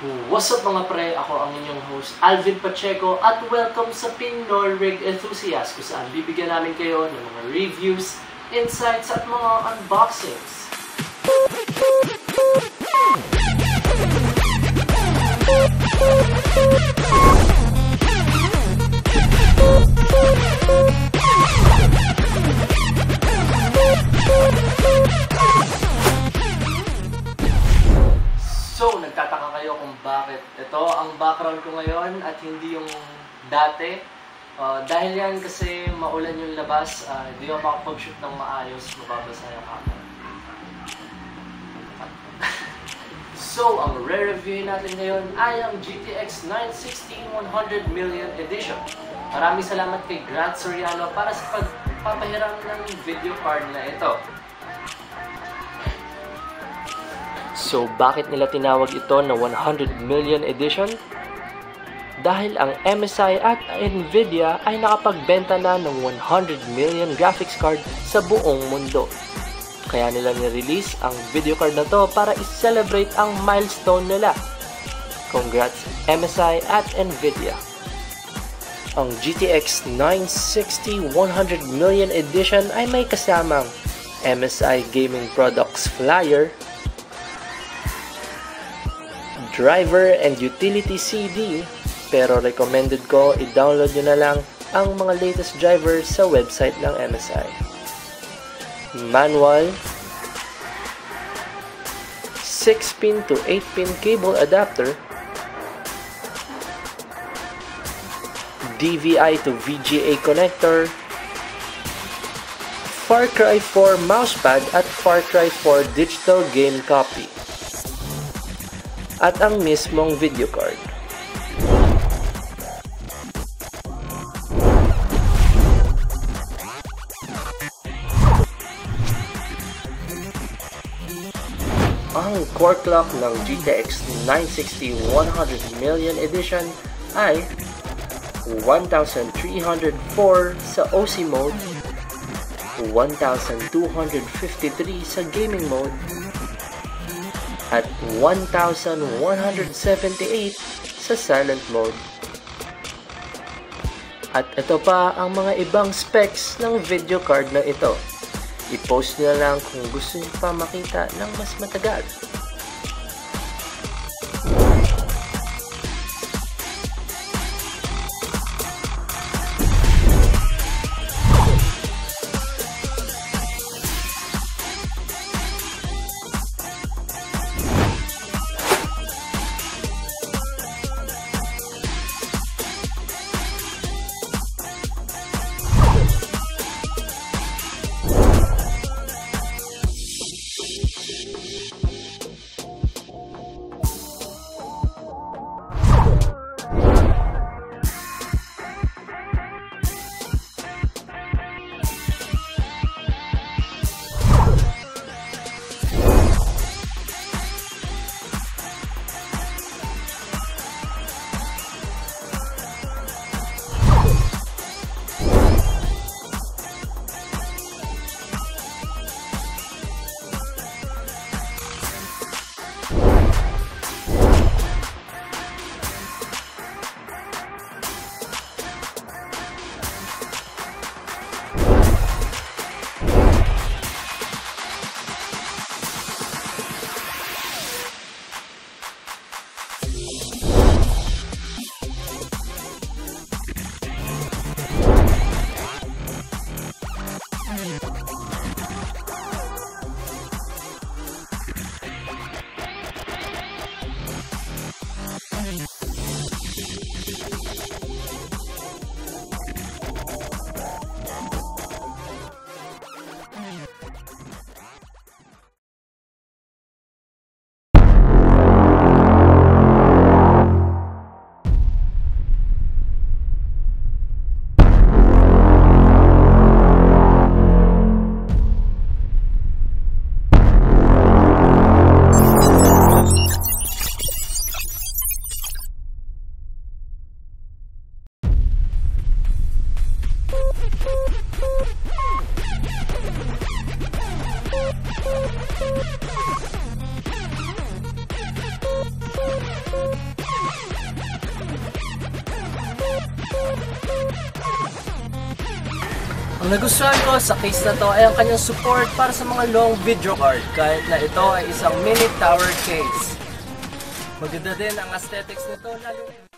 What's up mga pre? Ako ang inyong host, Alvin Pacheco, at welcome sa Pinoy Rig Enthusiast, kung saan bibigyan namin kayo ng mga reviews, insights at mga unboxings. So, nagtataka kayo kung bakit ito ang background ko ngayon at hindi yung dati. Dahil yan kasi maulan yung labas, hindi ako makapag-shoot ng maayos, mababasa yung camera. So, ang re-reviewin natin ngayon ay ang GTX 960 100mm Edition. Maraming salamat kay Grant Soriano para sa pagpapahiram ng video card na ito. So, bakit nila tinawag ito na 100mm edition? Dahil ang MSI at Nvidia ay nakapagbenta na ng 100mm graphics card sa buong mundo. Kaya nila nirelease ang video card na to para i-celebrate ang milestone nila. Congrats MSI at Nvidia! Ang GTX 960 100mm edition ay may kasamang MSI Gaming Products Flyer, driver and utility CD, pero recommended ko i-download nyo na lang ang mga latest drivers sa website ng MSI. Manual, 6-pin to 8-pin cable adapter, DVI to VGA connector, Far Cry 4 mousepad at Far Cry 4 digital game copy, at ang mismong video card. Ang core clock ng GTX 960 100mm edition ay 1304 sa OC mode, 1253 sa gaming mode, at 1178 sa silent mode. At ito pa ang mga ibang specs ng video card na ito. I-post nyo lang kung gusto nyo pa makita ng mas matagal. Ang nagustuhan ko sa case na to ay ang kanyang support para sa mga long video card kahit na ito ay isang mini tower case. Maganda din ang aesthetics nito lalo